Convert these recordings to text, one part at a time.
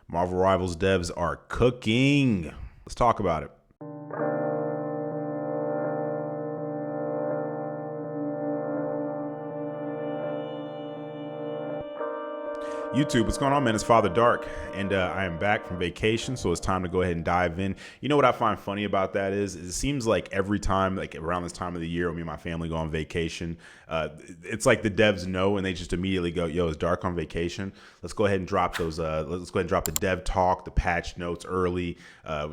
Marvel Rivals devs are cooking. Let's talk about it. YouTube, what's going on, man? It's Father Dark, and I am back from vacation, so it's time to go ahead and dive in. You know what I find funny about that is it seems like every time, like around this time of the year when me and my family go on vacation, it's like the devs know, and they just immediately go, yo, it's Dark on vacation. Let's go ahead and drop those, let's go ahead and drop the dev talk, the patch notes early,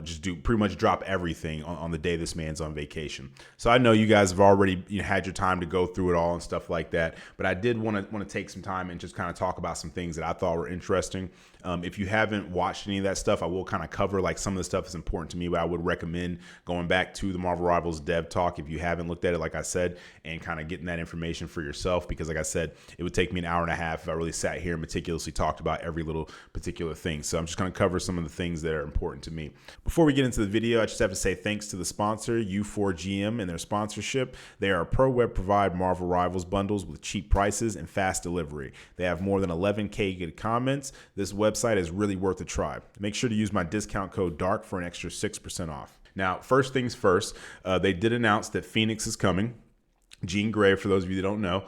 just pretty much drop everything on the day this man's on vacation. So I know you guys have already had your time to go through it all and stuff like that, but I did want to take some time and just kind of talk about some things that I thought were interesting. If you haven't watched any of that stuff, I will kind of cover like some of the stuff that's important to me, but I would recommend going back to the Marvel Rivals dev talk if you haven't looked at it, like I said, and kind of getting that information for yourself, because like I said, it would take me an hour and a half if I really sat here and meticulously talked about every little particular thing. So I'm just going to cover some of the things that are important to me. Before we get into the video, I just have to say thanks to the sponsor, U4GM, and their sponsorship. They are a pro web provide Marvel Rivals bundles with cheap prices and fast delivery. They have more than 11K good comments. This website is really worth a try. Make sure to use my discount code DARK for an extra 6% off. Now, first things first, they did announce that Phoenix is coming. Jean Grey, for those of you that don't know,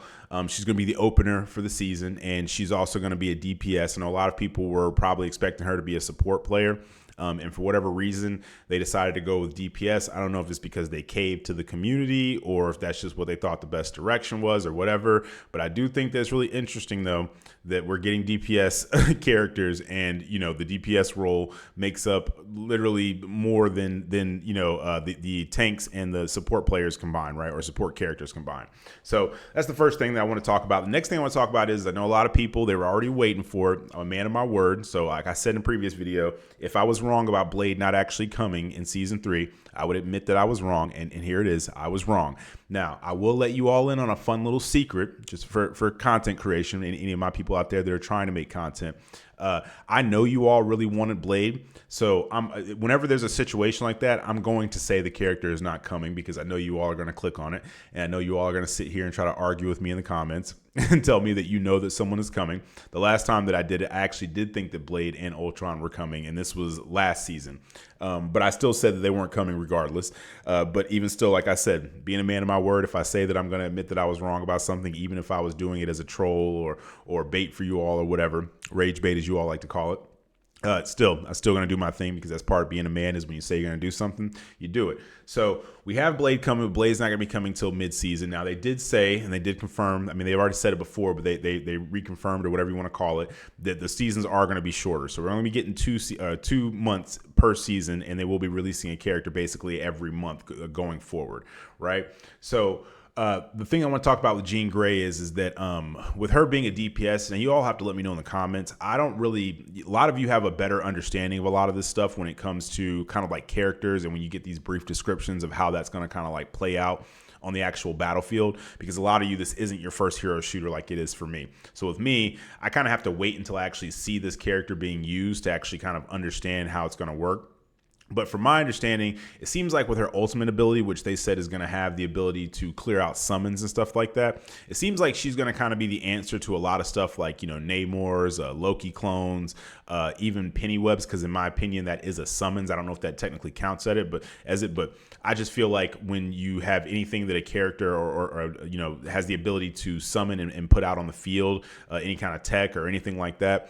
she's going to be the opener for the season, and she's also going to be a DPS. I know a lot of people were probably expecting her to be a support player. And for whatever reason, they decided to go with DPS. I don't know if it's because they caved to the community or if that's just what they thought the best direction was or whatever. But I do think that's really interesting, though, that we're getting DPS characters, and the DPS role makes up literally more than the tanks and the support players combined, right? Or support characters combined. So that's the first thing that I want to talk about. The next thing I want to talk about is I know a lot of people, they were already waiting for it. I'm a man of my word. So like I said in the previous video, if I was wrong about Blade not actually coming in season 3, I would admit that I was wrong, and here it is. I was wrong. Now, I will let you all in on a fun little secret just for content creation, and any of my people out there that are trying to make content. I know you all really wanted Blade, so whenever there's a situation like that, I'm going to say the character is not coming because I know you all are going to click on it, and I know you all are going to sit here and try to argue with me in the comments and tell me that you know that someone is coming. The last time that I did it, I actually did think that Blade and Ultron were coming, and this was last season. But I still said that they weren't coming regardless. But even still, like I said, being a man of my word, if I say that I'm going to admit that I was wrong about something, even if I was doing it as a troll or bait for you all or whatever, rage bait as you all like to call it, I'm still going to do my thing, because that's part of being a man, is when you say you're going to do something, you do it. So we have Blade coming. Blade's not going to be coming till mid-season. Now, they did say, and they did confirm, I mean, they've already said it before, but they reconfirmed, or whatever you want to call it, that the seasons are going to be shorter. So we're only going to be getting 2 months per season, and they will be releasing a character basically every month going forward, right? So the thing I want to talk about with Jean Grey is that with her being a DPS, and you all have to let me know in the comments, a lot of you have a better understanding of a lot of this stuff when it comes to kind of like characters, and when you get these brief descriptions of how that's going to kind of like play out on the actual battlefield, because a lot of you, this isn't your first hero shooter like it is for me. So with me, I kind of have to wait until I actually see this character being used to actually kind of understand how it's going to work. But from my understanding, it seems like with her ultimate ability, which they said is going to have the ability to clear out summons and stuff like that, it seems like she's going to kind of be the answer to a lot of stuff like, Namor's, Loki clones, even Pennywebs, because in my opinion, that is a summons. I don't know if that technically counts at it, but I just feel like when you have anything that a character or has the ability to summon and put out on the field, any kind of tech or anything like that,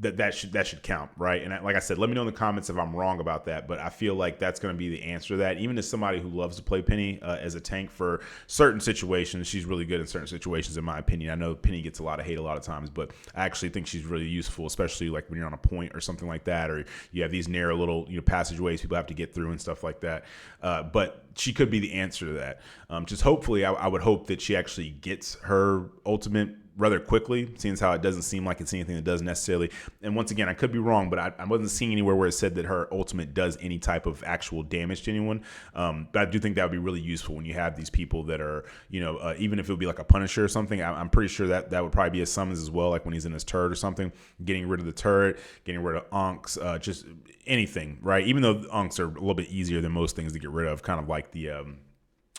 that should count, right? And like I said, let me know in the comments if I'm wrong about that, but I feel like that's going to be the answer to that. Even as somebody who loves to play Penny as a tank for certain situations, she's really good in certain situations, in my opinion. I know Penny gets a lot of hate a lot of times, but I actually think she's really useful, especially like when you're on a point or something like that, or you have these narrow little passageways people have to get through and stuff like that. But she could be the answer to that. Just hopefully, I would hope that she actually gets her ultimate rather quickly, seeing as how it doesn't seem like it's anything that does necessarily. And once again, I could be wrong, but I wasn't seeing anywhere where it said that her ultimate does any type of actual damage to anyone. But I do think that would be really useful when you have these people that are, even if it would be like a Punisher or something, I'm pretty sure that would probably be a summons as well, like when he's in his turret or something, getting rid of the turret, getting rid of unks, just anything, right? Even though unks are a little bit easier than most things to get rid of, kind of like the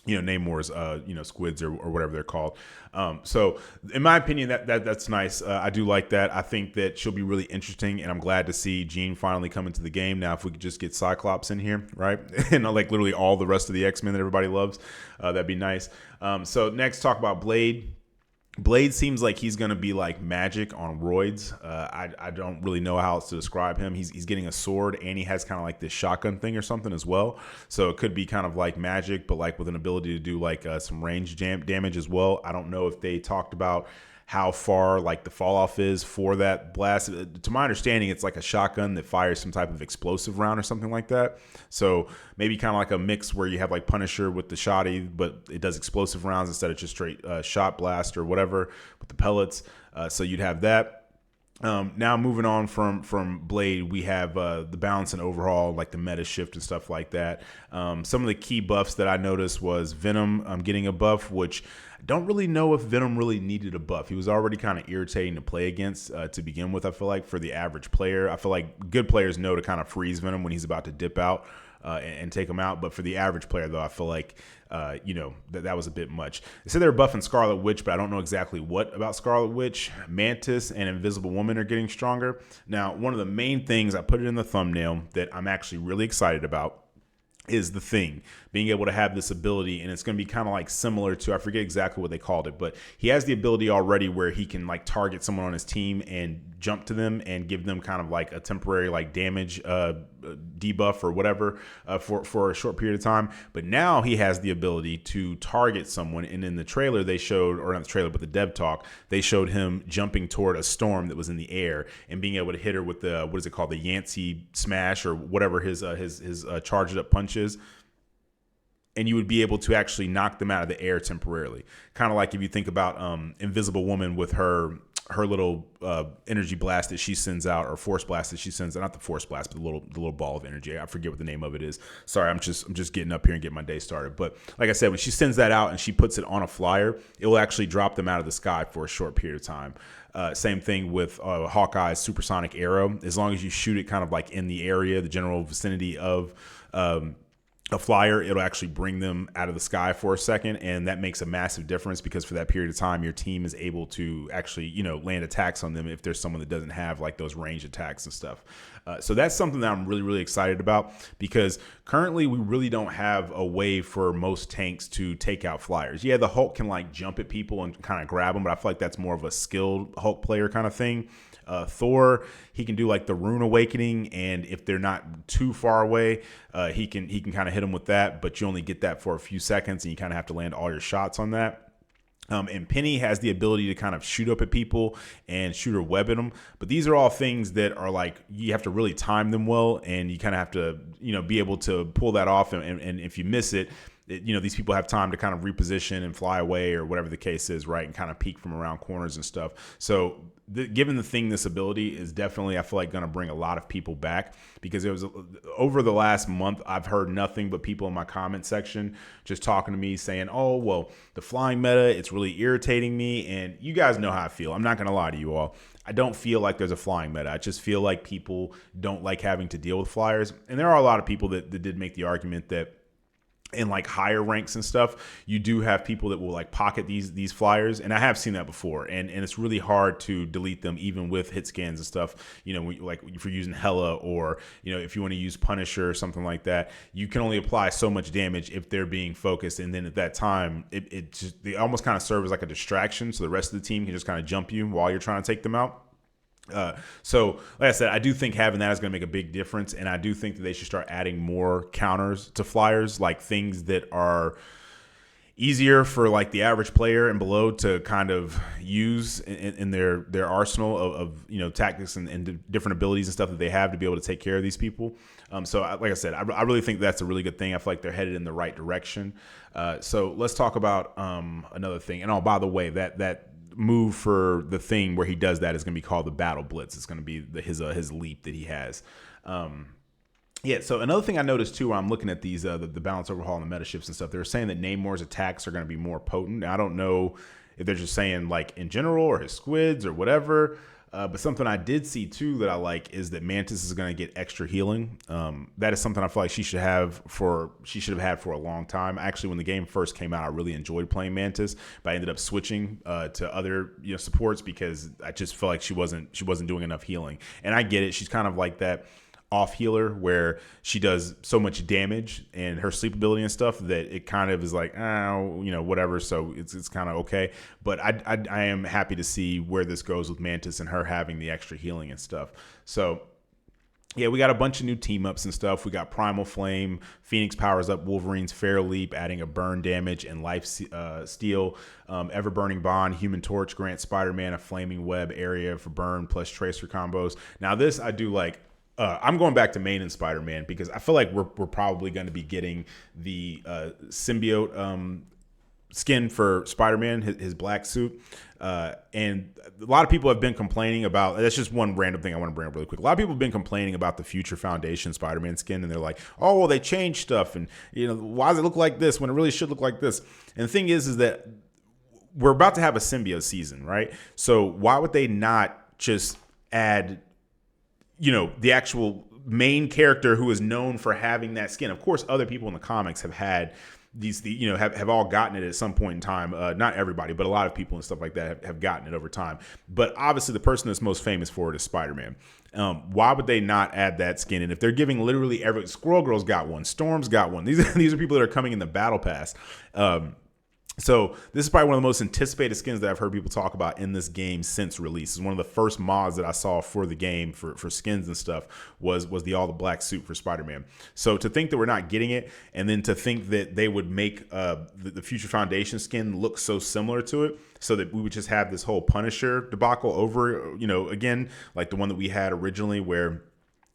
Namor's, squids or whatever they're called. So in my opinion, that's nice. I do like that. I think that she'll be really interesting, and I'm glad to see Jean finally come into the game. Now, if we could just get Cyclops in here, right? And like literally all the rest of the X-Men that everybody loves, that'd be nice. So next, talk about Blade. Blade seems like he's going to be like Magic on roids. I don't really know how else to describe him. He's getting a sword, and he has kind of like this shotgun thing or something as well. So it could be kind of like Magic, but like with an ability to do like some range damage as well. I don't know if they talked about how far like the fall off is for that blast. To my understanding, it's like a shotgun that fires some type of explosive round or something like that. So maybe kind of like a mix where you have like Punisher with the shoddy, but it does explosive rounds instead of just straight shot blast or whatever with the pellets. So you'd have that. Now moving on from Blade, we have the balance and overhaul, like the meta shift and stuff like that. Some of the key buffs that I noticed was Venom getting a buff, which I don't really know if Venom really needed a buff. He was already kind of irritating to play against to begin with, I feel like, for the average player. I feel like good players know to kind of freeze Venom when he's about to dip out and take him out. But for the average player, though, I feel like, that was a bit much. They said they're buffing Scarlet Witch, but I don't know exactly what about Scarlet Witch. Mantis and Invisible Woman are getting stronger. Now, one of the main things, I put it in the thumbnail, that I'm actually really excited about is the Thing being able to have this ability, and it's going to be kind of like similar to, I forget exactly what they called it, but he has the ability already where he can like target someone on his team and jump to them and give them kind of like a temporary like damage debuff or whatever for a short period of time. But now he has the ability to target someone, and in the trailer they showed, or not the trailer but the dev talk, they showed him jumping toward a storm that was in the air and being able to hit her with the, what is it called, the Yancey smash or whatever his charged up punch is. And you would be able to actually knock them out of the air temporarily. Kind of like if you think about Invisible Woman with her little energy blast that she sends out, or force blast that she sends out, not the force blast, but the little ball of energy. I forget what the name of it is. Sorry, I'm just getting up here and getting my day started. But like I said, when she sends that out and she puts it on a flyer, it will actually drop them out of the sky for a short period of time. Same thing with Hawkeye's supersonic arrow. As long as you shoot it kind of like in the area, the general vicinity of a flyer, it'll actually bring them out of the sky for a second, and that makes a massive difference because for that period of time your team is able to actually land attacks on them if there's someone that doesn't have like those range attacks and stuff. So that's something that I'm really, really excited about, because currently we really don't have a way for most tanks to take out flyers. Yeah, the Hulk can like jump at people and kind of grab them, but I feel like that's more of a skilled Hulk player kind of thing. Thor, he can do like the Rune Awakening, and if they're not too far away, he can kind of hit them with that, but you only get that for a few seconds, and you kind of have to land all your shots on that. And Penny has the ability to kind of shoot up at people and shoot her web at them. But these are all things that are like, you have to really time them well, and you kind of have to, be able to pull that off. And if you miss it, these people have time to kind of reposition and fly away or whatever the case is, right? And kind of peek from around corners and stuff. So given the Thing this ability is definitely, I feel like, going to bring a lot of people back, because it was over the last month, I've heard nothing but people in my comment section just talking to me saying, oh, well, the flying meta, it's really irritating me. And you guys know how I feel. I'm not going to lie to you all. I don't feel like there's a flying meta. I just feel like people don't like having to deal with flyers. And there are a lot of people that did make the argument that in like higher ranks and stuff, you do have people that will like pocket these flyers, and I have seen that before, and it's really hard to delete them even with hit scans and stuff. Like if you're using Hela, or if you want to use Punisher or something like that, you can only apply so much damage if they're being focused, and then at that time they almost kind of serve as like a distraction, so the rest of the team can just kind of jump you while you're trying to take them out. So like I said, I do think having that is going to make a big difference, and I do think that they should start adding more counters to flyers, like things that are easier for like the average player and below to kind of use in their arsenal of tactics and different abilities and stuff that they have to be able to take care of these people. So like I said, I really think that's a really good thing. I feel like they're headed in the right direction. So let's talk about another thing. And by the way, that move for the Thing where he does that is going to be called the Battle Blitz. It's going to be his leap that he has. So another thing I noticed too, when I'm looking at these the balance overhaul and the meta shifts and stuff, they were saying that Namor's attacks are going to be more potent. I don't know if they're just saying like in general or his squids or whatever. But something I did see too that I like is that Mantis is going to get extra healing. That is something I feel like she should have had for a long time. Actually, when the game first came out, I really enjoyed playing Mantis, but I ended up switching to other supports because I just felt like she wasn't doing enough healing. And I get it; she's kind of like that off healer where she does so much damage and her sleep ability and stuff that it kind of is like, oh, whatever. So it's kind of okay. But I am happy to see where this goes with Mantis and her having the extra healing and stuff. So yeah, we got a bunch of new team ups and stuff. We got Primal Flame. Phoenix powers up Wolverine's Fair Leap, adding a burn damage and life steal. Ever Burning Bond. Human Torch grants Spider-Man a flaming web area for burn plus tracer combos. Now this I do like. I'm going back to main and Spider-Man because I feel like we're probably going to be getting the symbiote skin for Spider-Man, his black suit. And a lot of people have been complaining about, that's just one random thing I want to bring up really quick. A lot of people have been complaining about the Future Foundation Spider-Man skin, and they're like, oh, well, they changed stuff. And, why does it look like this when it really should look like this? And the thing is that we're about to have a symbiote season, right? So why would they not just add the actual main character who is known for having that skin? Of course, other people in the comics have had have all gotten it at some point in time. Not everybody, but a lot of people and stuff like that have gotten it over time. But obviously, the person that's most famous for it is Spider-Man. Why would they not add that skin? And if they're giving literally Squirrel Girl's got one, Storm's got one. These are people that are coming in the battle pass. So this is probably one of the most anticipated skins that I've heard people talk about in this game since release. It's one of the first mods that I saw for the game for skins and stuff was the all the black suit for Spider-Man. So to think that we're not getting it, and then to think that they would make the Future Foundation skin look so similar to it, so that we would just have this whole Punisher debacle over, again, like the one that we had originally where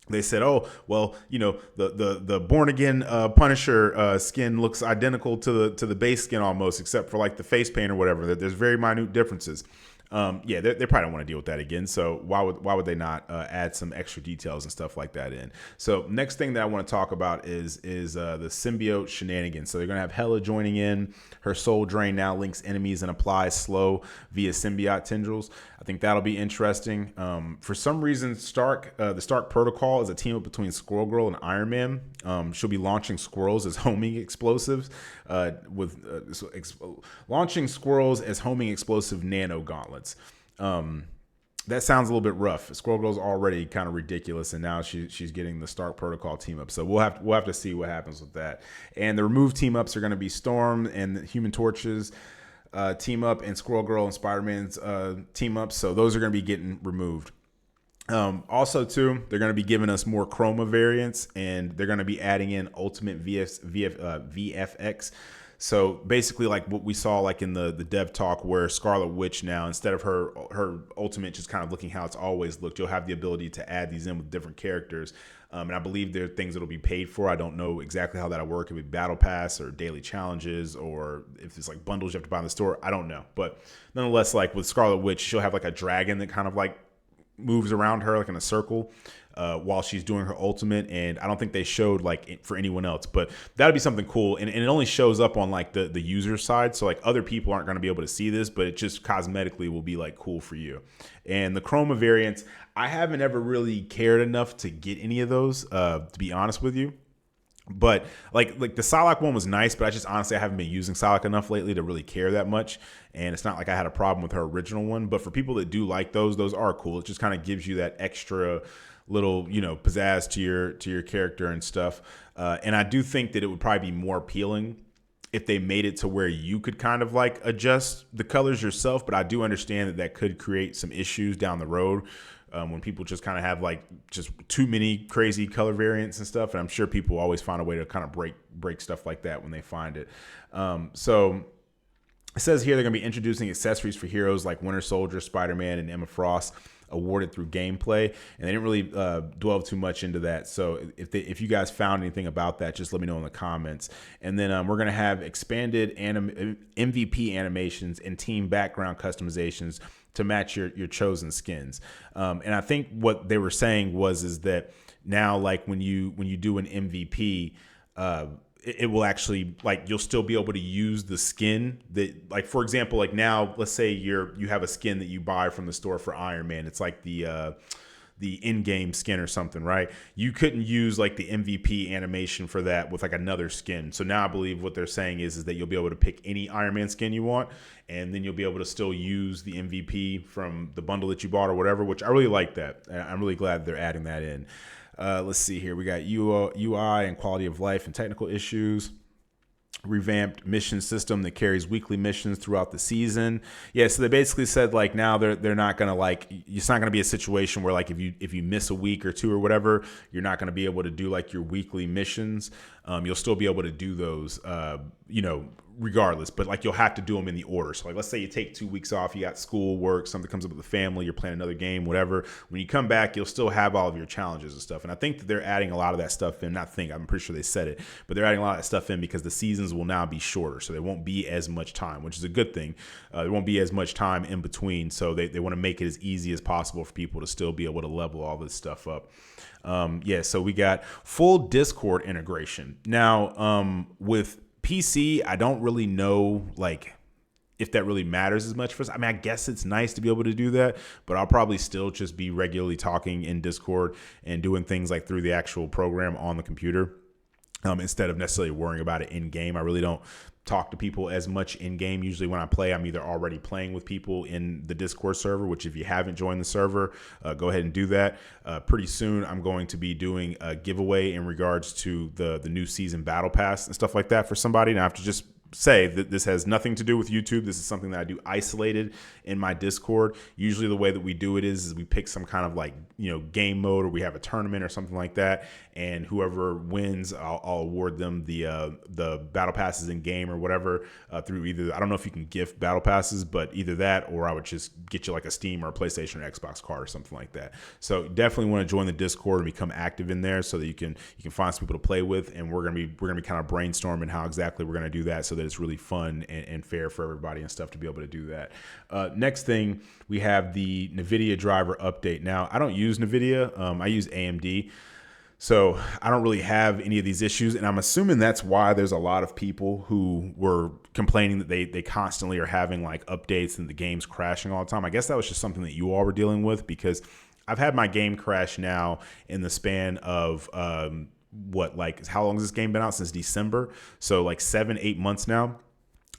they said, oh, well, the born again Punisher skin looks identical to the base skin almost, except for like the face paint or whatever. That there's very minute differences. They probably don't want to deal with that again. So why would they not add some extra details and stuff like that in? So next thing that I want to talk about is the symbiote shenanigans. So they're gonna have Hela joining in. Her soul drain now links enemies and applies slow via symbiote tendrils. I think that'll be interesting. For some reason, the Stark Protocol is a team up between Squirrel Girl and Iron Man. She'll be launching squirrels as homing explosives, launching squirrels as homing explosive nano gauntlets. That sounds a little bit rough. Squirrel Girl's already kind of ridiculous, and now she's getting the Stark Protocol team up. So we'll have to see what happens with that. And the removed team ups are going to be Storm and the Human Torches team up, and Squirrel Girl and Spider-Man's team up. So those are going to be getting removed. Also, too, they're going to be giving us more chroma variants, and they're going to be adding in Ultimate VFX. So basically, like what we saw like in the dev talk, where Scarlet Witch now, instead of her ultimate just kind of looking how it's always looked, you'll have the ability to add these in with different characters. And I believe there are things that'll be paid for. I don't know exactly how that'll work. If it be battle pass or daily challenges, or if it's like bundles you have to buy in the store. I don't know. But nonetheless, like with Scarlet Witch, she'll have like a dragon that kind of like moves around her like in a circle while she's doing her ultimate. And I don't think they showed like for anyone else, but that'd be something cool. And it only shows up on like the user side. So like other people aren't going to be able to see this, but it just cosmetically will be like cool for you. And the chroma variants, I haven't ever really cared enough to get any of those, to be honest with you. But like the Psylocke one was nice, but I haven't been using Psylocke enough lately to really care that much. And it's not like I had a problem with her original one. But for people that do like those are cool. It just kind of gives you that extra little, pizzazz to your character and stuff. And I do think that it would probably be more appealing if they made it to where you could kind of like adjust the colors yourself. But I do understand that could create some issues down the road. When people just kind of have like just too many crazy color variants and stuff. And I'm sure people always find a way to kind of break stuff like that when they find it. So it says here they're going to be introducing accessories for heroes like Winter Soldier, Spider-Man, and Emma Frost, awarded through gameplay. And they didn't really dwell too much into that. So if you guys found anything about that, just let me know in the comments. And then we're going to have expanded MVP animations and team background customizations to match your chosen skins. And I think what they were saying is that now, like when you do an MVP, it will actually, like, you'll still be able to use the skin that, like, for example, like now, let's say you have a skin that you buy from the store for Iron Man. It's like the in-game skin or something, right? You couldn't use like the MVP animation for that with like another skin. So now I believe what they're saying is that you'll be able to pick any Iron Man skin you want, and then you'll be able to still use the MVP from the bundle that you bought or whatever, which I really like that. I'm really glad they're adding that in. Let's see here. We got UI and quality of life and technical issues. Revamped mission system that carries weekly missions throughout the season. Yeah, so they basically said like now they're not gonna, like, it's not gonna be a situation where like if you miss a week or two or whatever, you're not gonna be able to do like your weekly missions. You'll still be able to do those, regardless, but like you'll have to do them in the order. So like, let's say you take 2 weeks off, you got school, work, something comes up with the family, you're playing another game, whatever. When you come back, you'll still have all of your challenges and stuff. And I think that they're adding a lot of that stuff in. I'm pretty sure they said it, but they're adding a lot of that stuff in because the seasons will now be shorter. So there won't be as much time, which is a good thing. There won't be as much time in between. So they want to make it as easy as possible for people to still be able to level all this stuff up. So we got full Discord integration. Now, with PC, I don't really know like if that really matters as much for us. I mean, I guess it's nice to be able to do that, but I'll probably still just be regularly talking in Discord and doing things like through the actual program on the computer, instead of necessarily worrying about it in game. I really don't talk to people as much in game. Usually when I play, I'm either already playing with people in the Discord server, which if you haven't joined the server, go ahead and do that. Pretty soon I'm going to be doing a giveaway in regards to the new season battle pass and stuff like that for somebody. Now I have to just say that this has nothing to do with YouTube. This is something that I do isolated in my Discord. Usually the way that we do it is we pick some kind of like, game mode, or we have a tournament or something like that. And whoever wins, I'll award them the battle passes in game or whatever, through either, I don't know if you can gift battle passes, but either that, or I would just get you like a Steam or a PlayStation or Xbox card or something like that. So definitely want to join the Discord and become active in there so that you can find some people to play with. And we're gonna be kind of brainstorming how exactly we're gonna do that so that it's really fun and fair for everybody and stuff to be able to do that. Next thing, we have the NVIDIA driver update. Now, I don't use NVIDIA. I use AMD. So I don't really have any of these issues. And I'm assuming that's why there's a lot of people who were complaining that they constantly are having like updates and the game's crashing all the time. I guess that was just something that you all were dealing with, because I've had my game crash now in the span of how long has this game been out? Since December. So like 7-8 months now.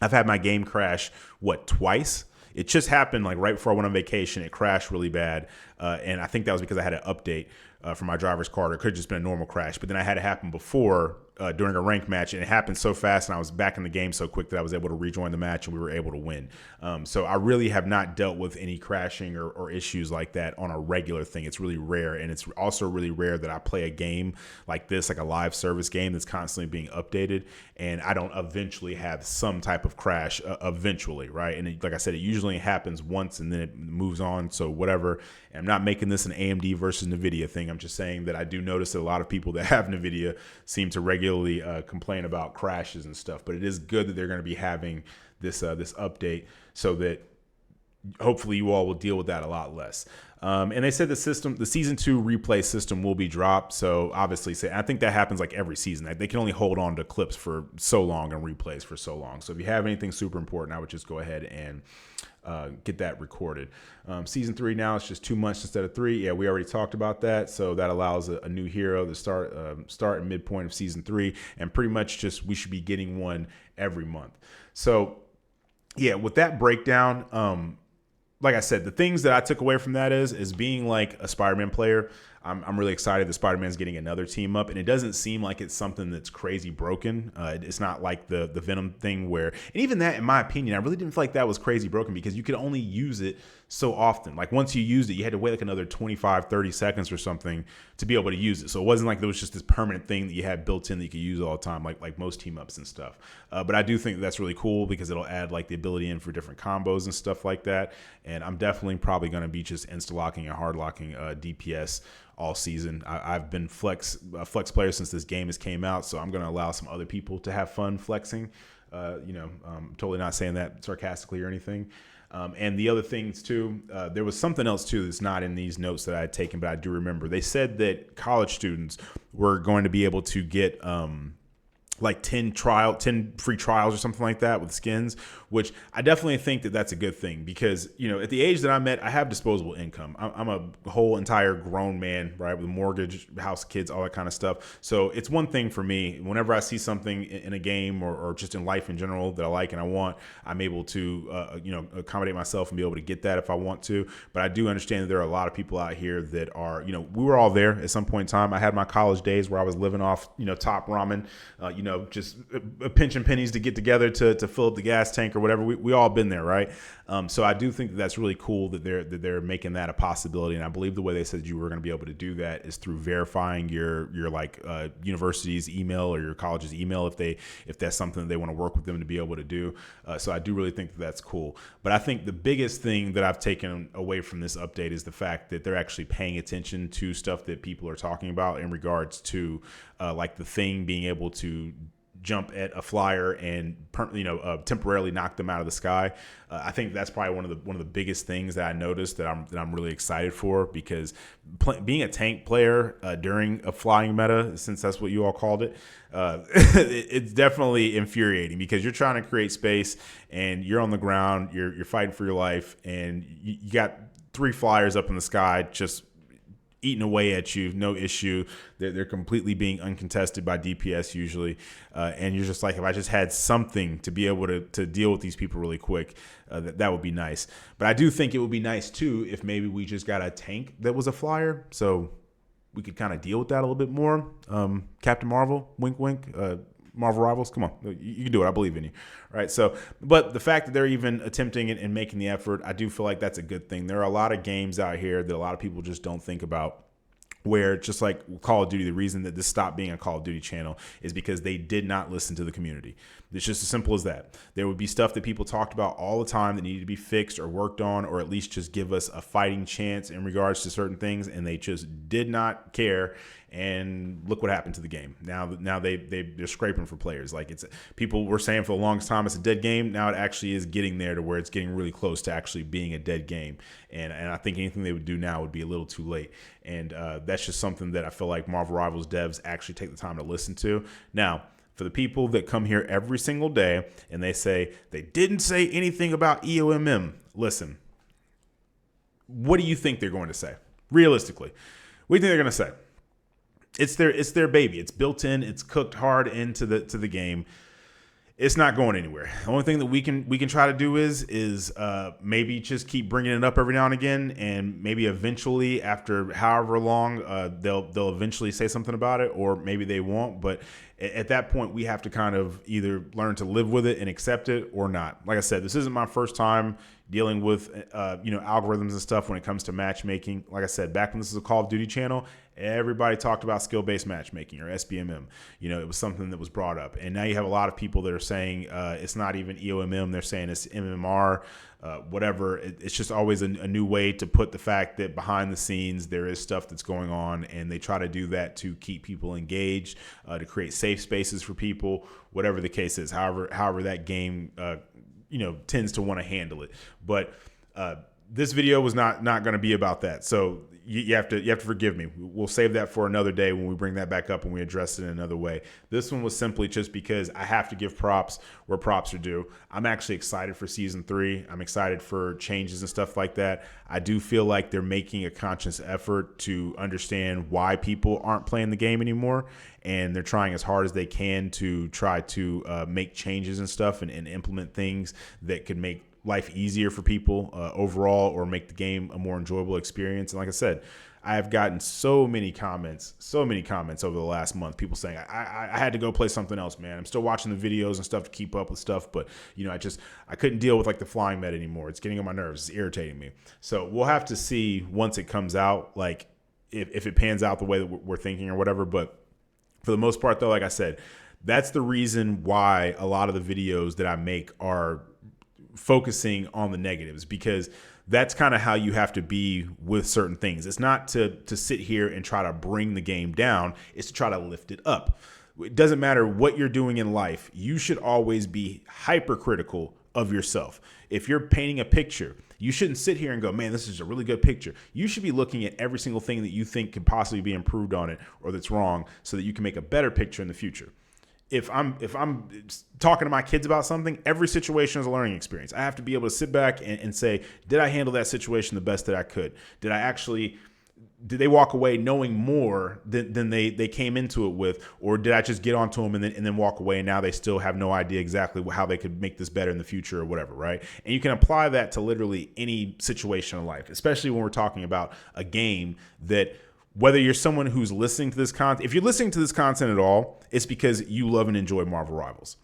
I've had my game crash, twice? It just happened like right before I went on vacation. It crashed really bad. And I think that was because I had an update for my driver's card. It could have just been a normal crash. But then I had it happen before during a ranked match, and it happened so fast and I was back in the game so quick that I was able to rejoin the match and we were able to win. So I really have not dealt with any crashing or issues like that on a regular thing. It's really rare. And it's also really rare that I play a game like this, like a live service game that's constantly being updated, and I don't eventually have some type of crash eventually, right? And like I said, it usually happens once and then it moves on. So whatever. And I'm not making this an AMD versus NVIDIA thing. I'm just saying that I do notice that a lot of people that have NVIDIA seem to regularly complain about crashes and stuff. But it is good that they're going to be having this update so that hopefully you all will deal with that a lot less. And they said the season 2 replay system will be dropped. So obviously, I think that happens like every season. They can only hold on to clips for so long and replays for so long. So if you have anything super important, I would just go ahead and get that recorded. Season 3 now, it's just 2 months instead of 3. Yeah, we already talked about that. So that allows a new hero to start and midpoint of season 3, and pretty much just we should be getting one every month. So yeah, with that breakdown, like I said, the things that I took away from that is being like a Spider-Man player. I'm really excited that Spider-Man's getting another team up, and it doesn't seem like it's something that's crazy broken. It's not like the Venom thing where, and even that, in my opinion, I really didn't feel like that was crazy broken because you could only use it so often. Like once you used it, you had to wait like another 25, 30 seconds or something to be able to use it. So it wasn't like there was just this permanent thing that you had built in that you could use all the time, like most team ups and stuff. But I do think that's really cool because it'll add like the ability in for different combos and stuff like that. And I'm definitely probably going to be just insta-locking and hard-locking DPS all season. I've been a flex player since this game has came out, so I'm going to allow some other people to have fun flexing. I'm totally not saying that sarcastically or anything. And the other things too, there was something else too that's not in these notes that I had taken, but I do remember. They said that college students were going to be able to get like 10 free trials or something like that with skins, which I definitely think that that's a good thing because, at the age that I'm at, I have disposable income. I'm a whole entire grown man, right? With a mortgage, house, kids, all that kind of stuff. So it's one thing for me, whenever I see something in a game or just in life in general that I like and I want, I'm able to, accommodate myself and be able to get that if I want to. But I do understand that there are a lot of people out here that are, we were all there at some point in time. I had my college days where I was living off, top ramen, just pinching pennies to get together to fill up the gas tank or whatever. We all been there, right? So I do think that that's really cool that they're making that a possibility. And I believe the way they said you were going to be able to do that is through verifying your university's email or your college's email if that's something that they want to work with them to be able to do. So I do really think that that's cool. But I think the biggest thing that I've taken away from this update is the fact that they're actually paying attention to stuff that people are talking about in regards to like the thing being able to jump at a flyer and temporarily knock them out of the sky. I think that's probably one of the biggest things that I noticed that I'm really excited for, because being a tank player during a flying meta, since that's what you all called it, it's definitely infuriating because you're trying to create space and you're on the ground, you're fighting for your life, and you got 3 flyers up in the sky just eating away at you, no issue. They're completely being uncontested by DPS usually. And you're just like, if I just had something to be able to deal with these people really quick, that would be nice. But I do think it would be nice too if maybe we just got a tank that was a flyer, so we could kind of deal with that a little bit more. Captain Marvel, wink, wink. Marvel Rivals, come on, you can do it. I believe in you, right? So, but the fact that they're even attempting it and making the effort, I do feel like that's a good thing. There are a lot of games out here that a lot of people just don't think about, where just like Call of Duty, the reason that this stopped being a Call of Duty channel is because they did not listen to the community. It's just as simple as that. There would be stuff that people talked about all the time that needed to be fixed or worked on, or at least just give us a fighting chance in regards to certain things, and they just did not care. And look what happened to the game. Now they're scraping for players. Like, it's, people were saying for the longest time it's a dead game. Now it actually is getting there to where it's getting really close to actually being a dead game. And I think anything they would do now would be a little too late. And that's just something that I feel like Marvel Rivals devs actually take the time to listen to. Now, for the people that come here every single day and they say they didn't say anything about EOMM, listen, what do you think they're going to say? Realistically, what do you think they're going to say? It's their baby. It's built in. It's cooked hard into the game. It's not going anywhere. The only thing that we can try to do is maybe just keep bringing it up every now and again, and maybe eventually, after however long, they'll eventually say something about it, or maybe they won't. But at that point, we have to kind of either learn to live with it and accept it or not. Like I said, this isn't my first time dealing with algorithms and stuff when it comes to matchmaking. Like I said, back when this was a Call of Duty channel, everybody talked about skill-based matchmaking, or SBMM. It was something that was brought up. And now you have a lot of people that are saying it's not even EOMM. They're saying it's MMR, whatever. It's just always a new way to put the fact that behind the scenes there is stuff that's going on, and they try to do that to keep people engaged, to create safe spaces for people, whatever the case is, however that game tends to want to handle it. But this video was not going to be about that. So you have to forgive me. We'll save that for another day when we bring that back up and we address it in another way. This one was simply just because I have to give props where props are due. I'm actually excited for season 3. I'm excited for changes and stuff like that. I do feel like they're making a conscious effort to understand why people aren't playing the game anymore, and they're trying as hard as they can to try to make changes and stuff and implement things that could make life easier for people overall, or make the game a more enjoyable experience. And like I said, I have gotten so many comments over the last month, people saying, I had to go play something else, man. I'm still watching the videos and stuff to keep up with stuff, but I couldn't deal with like the flying meta anymore. It's getting on my nerves. It's irritating me. So we'll have to see once it comes out, like if it pans out the way that we're thinking or whatever. But for the most part though, like I said, that's the reason why a lot of the videos that I make are focusing on the negatives, because that's kind of how you have to be with certain things. It's not to sit here and try to bring the game down. It's to try to lift it up. It doesn't matter what you're doing in life. You should always be hypercritical of yourself. If you're painting a picture, you shouldn't sit here and go, man, this is a really good picture. You should be looking at every single thing that you think could possibly be improved on it, or that's wrong, so that you can make a better picture in the future. if I'm talking to my kids about something, every situation is a learning experience. I have to be able to sit back and say, did I handle that situation the best that I could? Did they walk away knowing more than they came into it with, or did I just get onto them and then walk away, and now they still have no idea exactly how they could make this better in the future or whatever, right? And you can apply that to literally any situation in life, especially when we're talking about a game that, whether you're someone who's listening to this content, if you're listening to this content at all, it's because you love and enjoy Marvel Rivals.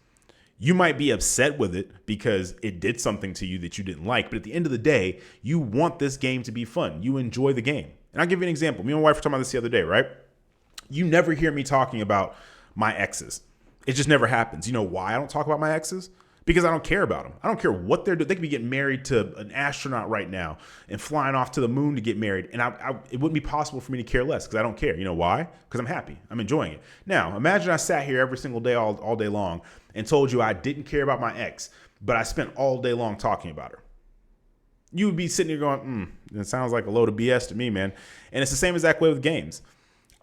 You might be upset with it because it did something to you that you didn't like, but at the end of the day, you want this game to be fun. You enjoy the game. And I'll give you an example. Me and my wife were talking about this the other day, right? You never hear me talking about my exes. It just never happens. You know why I don't talk about my exes? Because I don't care about them. I don't care what they're doing. They could be getting married to an astronaut right now and flying off to the moon to get married. And it wouldn't be possible for me to care less because I don't care. You know why? Because I'm happy. I'm enjoying it. Now, imagine I sat here every single day, all day long, and told you I didn't care about my ex, but I spent all day long talking about her. You would be sitting here going, it sounds like a load of BS to me, man. And it's the same exact way with games.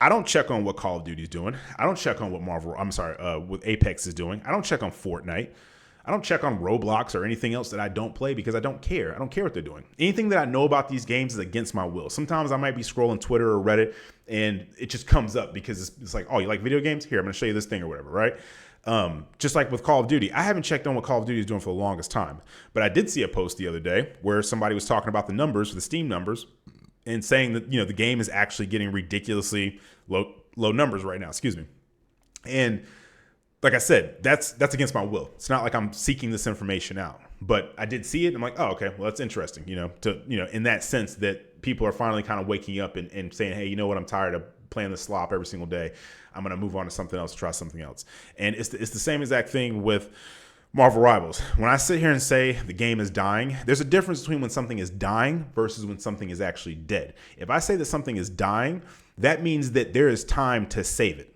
I don't check on what Call of Duty is doing. I don't check on what what Apex is doing. I don't check on Fortnite. I don't check on Roblox or anything else that I don't play because I don't care. I don't care what they're doing. Anything that I know about these games is against my will. Sometimes I might be scrolling Twitter or Reddit and it just comes up because it's like, oh, you like video games? Here, I'm going to show you this thing or whatever, right? Just like with Call of Duty, I haven't checked on what Call of Duty is doing for the longest time. But I did see a post the other day where somebody was talking about the numbers, the Steam numbers, and saying that, the game is actually getting ridiculously low numbers right now. Excuse me. And like I said, that's against my will. It's not like I'm seeking this information out, but I did see it. I'm like, oh, okay, well, that's interesting, in that sense that people are finally kind of waking up and saying, hey, you know what? I'm tired of playing the slop every single day. I'm going to move on to something else, try something else. And it's the same exact thing with Marvel Rivals. When I sit here and say the game is dying, there's a difference between when something is dying versus when something is actually dead. If I say that something is dying, that means that there is time to save it.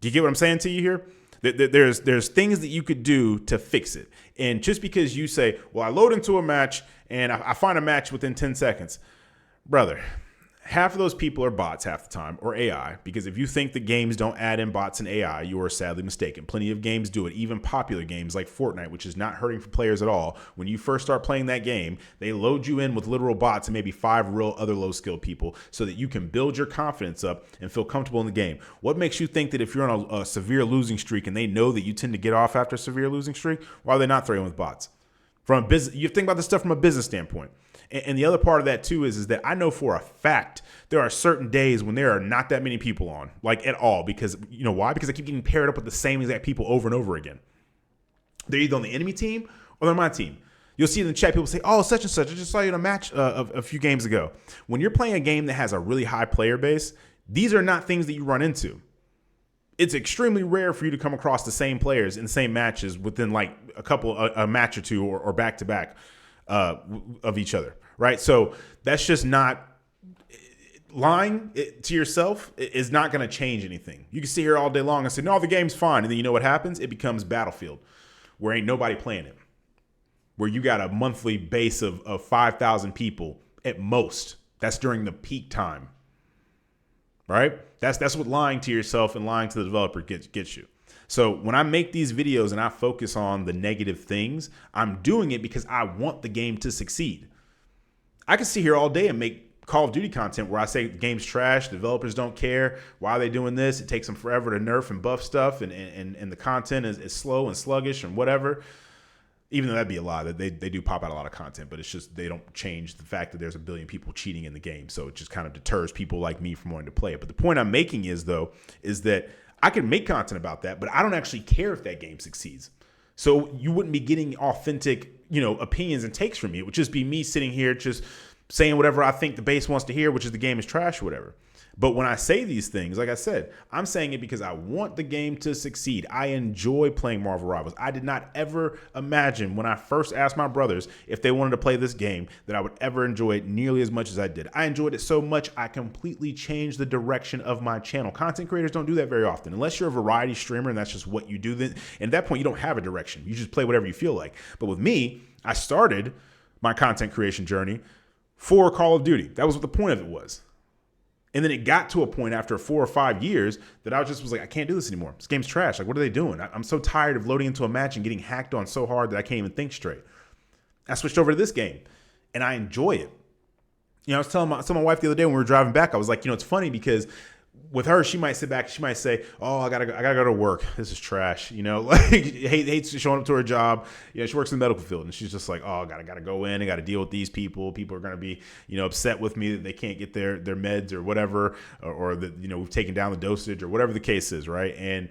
Do you get what I'm saying to you here? There's things that you could do to fix it. And just because you say, well, I load into a match and I find a match within 10 seconds, brother, half of those people are bots half the time, or AI, because if you think the games don't add in bots and AI, you are sadly mistaken. Plenty of games do it, even popular games like Fortnite, which is not hurting for players at all. When you first start playing that game, they load you in with literal bots and maybe 5 real other low-skilled people so that you can build your confidence up and feel comfortable in the game. What makes you think that if you're on a severe losing streak and they know that you tend to get off after a severe losing streak, why are they not throwing with bots? From a business, you think about this stuff from a business standpoint. And the other part of that too is that I know for a fact there are certain days when there are not that many people on, like at all, because you know why? Because I keep getting paired up with the same exact people over and over again. They're either on the enemy team or they're on my team. You'll see in the chat people say, oh, such and such, I just saw you in a match a few games ago. When you're playing a game that has a really high player base, these are not things that you run into. It's extremely rare for you to come across the same players in the same matches within like a match or two or back to back of each other, right? So that's just not lying to yourself is not going to change anything. You can sit here all day long and say, no, the game's fine. And then you know what happens? It becomes Battlefield where ain't nobody playing it, where you got a monthly base of 5,000 people at most. That's during the peak time, right? That's what lying to yourself and lying to the developer gets you. So when I make these videos and I focus on the negative things, I'm doing it because I want the game to succeed. I can sit here all day and make Call of Duty content where I say the game's trash, developers don't care, why are they doing this? It takes them forever to nerf and buff stuff, and the content is slow and sluggish and whatever. Even though that'd be a lie, that they do pop out a lot of content, but it's just they don't change the fact that there's a billion people cheating in the game. So it just kind of deters people like me from wanting to play it. But the point I'm making is that I can make content about that, but I don't actually care if that game succeeds. So you wouldn't be getting authentic, opinions and takes from me. It would just be me sitting here just saying whatever I think the base wants to hear, which is the game is trash or whatever. But when I say these things, like I said, I'm saying it because I want the game to succeed. I enjoy playing Marvel Rivals. I did not ever imagine when I first asked my brothers if they wanted to play this game that I would ever enjoy it nearly as much as I did. I enjoyed it so much, I completely changed the direction of my channel. Content creators don't do that very often. Unless you're a variety streamer and that's just what you do, then at that point you don't have a direction. You just play whatever you feel like. But with me, I started my content creation journey for Call of Duty. That was what the point of it was. And then it got to a point after 4 or 5 years that I was like, I can't do this anymore. This game's trash. Like, what are they doing? I'm so tired of loading into a match and getting hacked on so hard that I can't even think straight. I switched over to this game, and I enjoy it. I was telling my wife the other day when we were driving back, I was like, it's funny because with her, she might sit back, she might say, "Oh, I gotta go to work. This is trash." Like hates showing up to her job. She works in the medical field, and she's just like, "Oh, gotta go in. I gotta deal with these people. People are gonna be, upset with me that they can't get their meds or whatever, or that we've taken down the dosage or whatever the case is, right?" And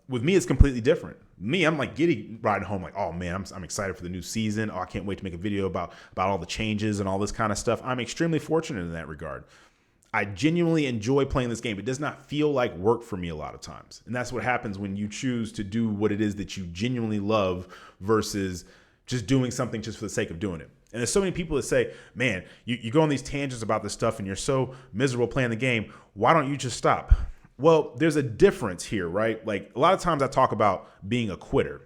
with me, it's completely different. Me, I'm like riding home like, oh man, I'm excited for the new season. Oh, I can't wait to make a video about all the changes and all this kind of stuff. I'm extremely fortunate in that regard. I genuinely enjoy playing this game. It does not feel like work for me a lot of times. And that's what happens when you choose to do what it is that you genuinely love versus just doing something just for the sake of doing it. And there's so many people that say, man, you go on these tangents about this stuff and you're so miserable playing the game. Why don't you just stop? Well, there's a difference here, right? Like a lot of times I talk about being a quitter.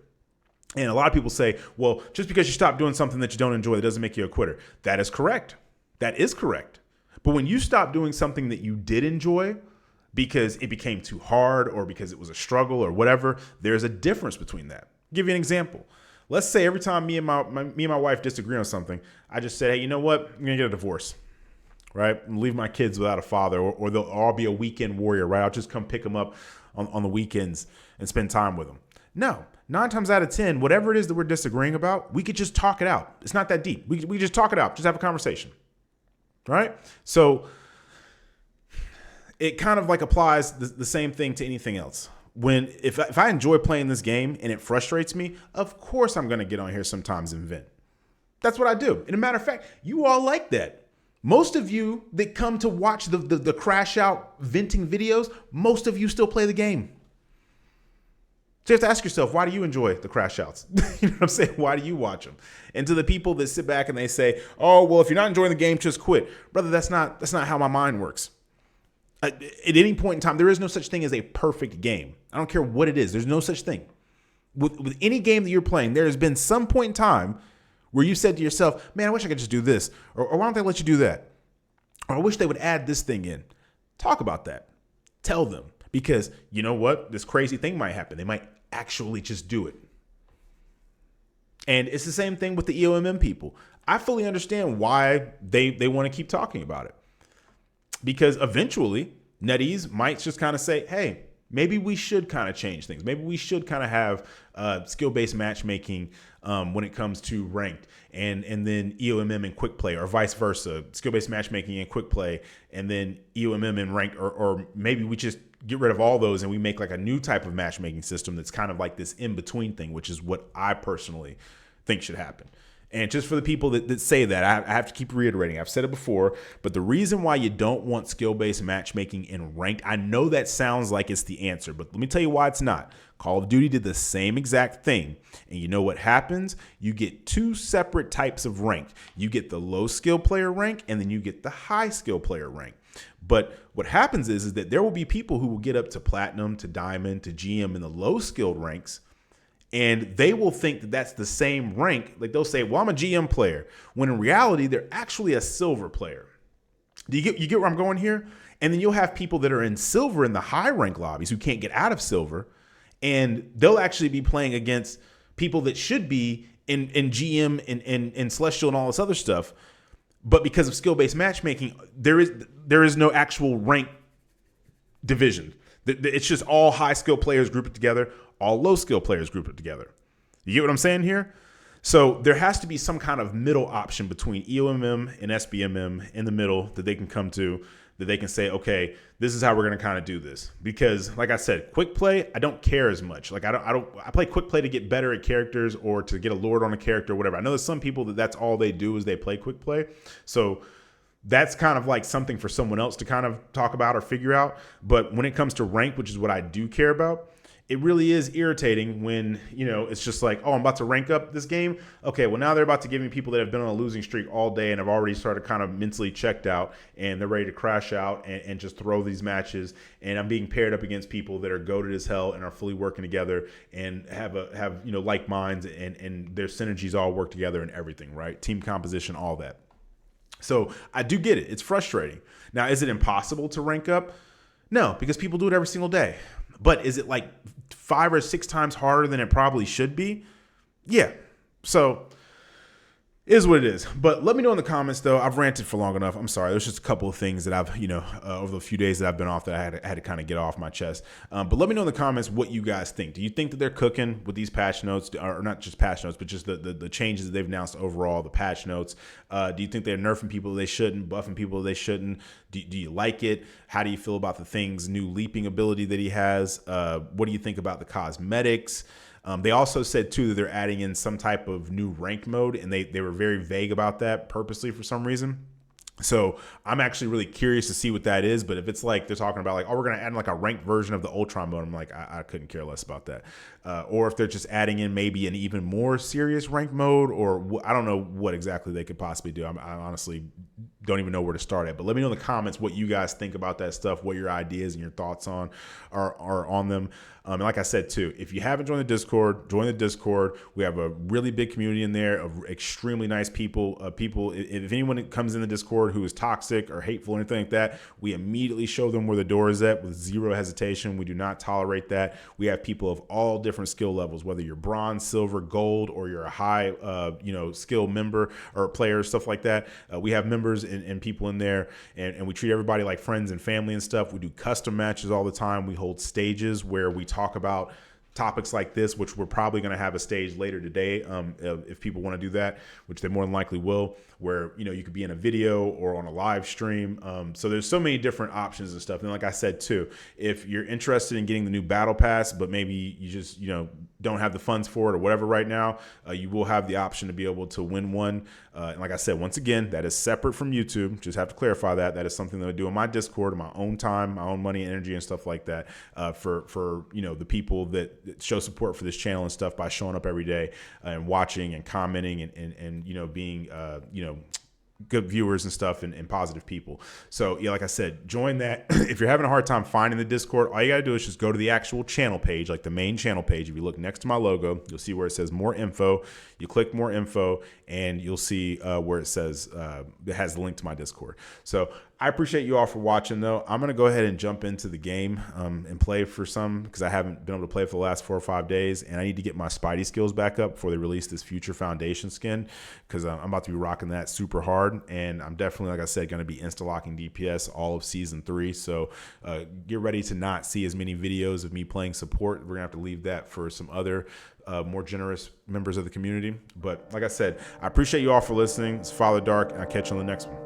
And a lot of people say, well, just because you stop doing something that you don't enjoy, that doesn't make you a quitter. That is correct. That is correct. But when you stop doing something that you did enjoy because it became too hard or because it was a struggle or whatever, there's a difference between that. I'll give you an example. Let's say every time me and my wife disagree on something, I just say, hey, you know what? I'm going to get a divorce. Right? And leave my kids without a father, or they'll all be a weekend warrior, right? I'll just come pick them up on the weekends and spend time with them. No, 9 times out of 10, whatever it is that we're disagreeing about, we could just talk it out. It's not that deep. We just talk it out. Just have a conversation. Right? So it kind of like applies the same thing to anything else. If I enjoy playing this game and it frustrates me, of course I'm going to get on here sometimes and vent. That's what I do. And a matter of fact, you all like that. Most of you that come to watch the crash out venting videos, most of you still play the game. So you have to ask yourself, why do you enjoy the crash outs? You know what I'm saying? Why do you watch them? And to the people that sit back and they say, oh, well, if you're not enjoying the game, just quit. Brother, that's not how my mind works. At any point in time, there is no such thing as a perfect game. I don't care what it is. There's no such thing. With any game that you're playing, there has been some point in time where you said to yourself, man, I wish I could just do this. Or why don't they let you do that? Or I wish they would add this thing in. Talk about that. Tell them. Because you know what? This crazy thing might happen. They might actually just do it. And it's the same thing with the EOMM people. I fully understand why they want to keep talking about it. Because eventually, NetEase might just kind of say, hey, maybe we should kind of change things. Maybe we should kind of have skill-based matchmaking when it comes to ranked, and then EOMM and quick play, or vice versa, skill-based matchmaking and quick play, and then EOMM and ranked, or maybe we just get rid of all those and we make like a new type of matchmaking system that's kind of like this in-between thing, which is what I personally think should happen. And just for the people that say that, I have to keep reiterating. I've said it before, but the reason why you don't want skill-based matchmaking in ranked, I know that sounds like it's the answer, but let me tell you why it's not. Call of Duty did the same exact thing. And you know what happens? You get 2 separate types of ranked. You get the low skill player rank, and then you get the high skill player rank. But what happens is that there will be people who will get up to platinum, to diamond, to GM in the low skilled ranks, and they will think that that's the same rank. Like they'll say, well, I'm a GM player, when in reality, they're actually a silver player. Do you get where I'm going here? And then you'll have people that are in silver in the high rank lobbies who can't get out of silver, and they'll actually be playing against people that should be in GM and Celestial and all this other stuff. But because of skill-based matchmaking, there is no actual rank division. It's just all high skill players grouped together, all low skill players grouped together. You get what I'm saying here? So there has to be some kind of middle option between EOMM and SBMM in the middle that they can come to, that they can say, okay, this is how we're going to kind of do this. Because like I said, quick play, I don't care as much. Like I play quick play to get better at characters or to get a lord on a character or whatever. I know there's some people that's all they do is they play quick play. So that's kind of like something for someone else to kind of talk about or figure out. But when it comes to rank, which is what I do care about, it really is irritating when, it's just like, oh, I'm about to rank up this game. Okay, well, now they're about to give me people that have been on a losing streak all day and have already started kind of mentally checked out, and they're ready to crash out and just throw these matches. And I'm being paired up against people that are goated as hell and are fully working together and have like minds, and their synergies all work together and everything, right? Team composition, all that. So I do get it. It's frustrating. Now, is it impossible to rank up? No, because people do it every single day. But is it like 5 or 6 times harder than it probably should be? Yeah. So it is what it is. But let me know in the comments, though. I've ranted for long enough. I'm sorry. There's just a couple of things that I've, over the few days that I've been off that I had to kind of get off my chest. But let me know in the comments what you guys think. Do you think that they're cooking with these patch notes, or not just patch notes, but just the changes that they've announced overall, the patch notes? Do you think they're nerfing people they shouldn't, buffing people they shouldn't? Do you like it? How do you feel about the thing's new leaping ability that he has? What do you think about the cosmetics? They also said, too, that they're adding in some type of new rank mode, and they were very vague about that purposely for some reason. So I'm actually really curious to see what that is. But if it's like they're talking about like, oh, we're going to add like a ranked version of the Ultron mode, I'm like, I couldn't care less about that. Or if they're just adding in maybe an even more serious rank mode, or I don't know what exactly they could possibly do. I honestly don't even know where to start at. But let me know in the comments what you guys think about that stuff, what your ideas and your thoughts are on them. And like I said, too, if you haven't joined the Discord, join the Discord. We have a really big community in there of extremely nice people. If anyone comes in the Discord who is toxic or hateful or anything like that, we immediately show them where the door is at with zero hesitation. We do not tolerate that. We have people of all different skill levels, whether you're bronze, silver, gold, or you're a high, skill member or player, stuff like that. We have members and people in there, and we treat everybody like friends and family and stuff. We do custom matches all the time. We hold stages where we talk about topics like this, which we're probably going to have a stage later today, if people want to do that, which they more than likely will, where you could be in a video or on a live stream. So there's so many different options and stuff. And like I said too, if you're interested in getting the new battle pass, but maybe you just don't have the funds for it or whatever right now, you will have the option to be able to win one. And like I said, once again, that is separate from YouTube. Just have to clarify that. That is something that I do on my Discord, on my own time, my own money, energy, and stuff like that, for the people that show support for this channel and stuff by showing up every day and watching and commenting and being good viewers and stuff and positive people. So yeah, like I said, join that. If you're having a hard time finding the Discord, all you got to do is just go to the actual channel page, like the main channel page. If you look next to my logo, you'll see where it says more info. You click more info and you'll see where it says it has the link to my Discord. So I appreciate you all for watching, though. I'm going to go ahead and jump into the game and play for some, because I haven't been able to play for the last 4 or 5 days, and I need to get my Spidey skills back up before they release this Future Foundation skin, because I'm about to be rocking that super hard, and I'm definitely, like I said, going to be insta-locking DPS all of Season 3, so get ready to not see as many videos of me playing support. We're going to have to leave that for some other more generous members of the community. But like I said, I appreciate you all for listening. It's Father Dark, and I'll catch you on the next one.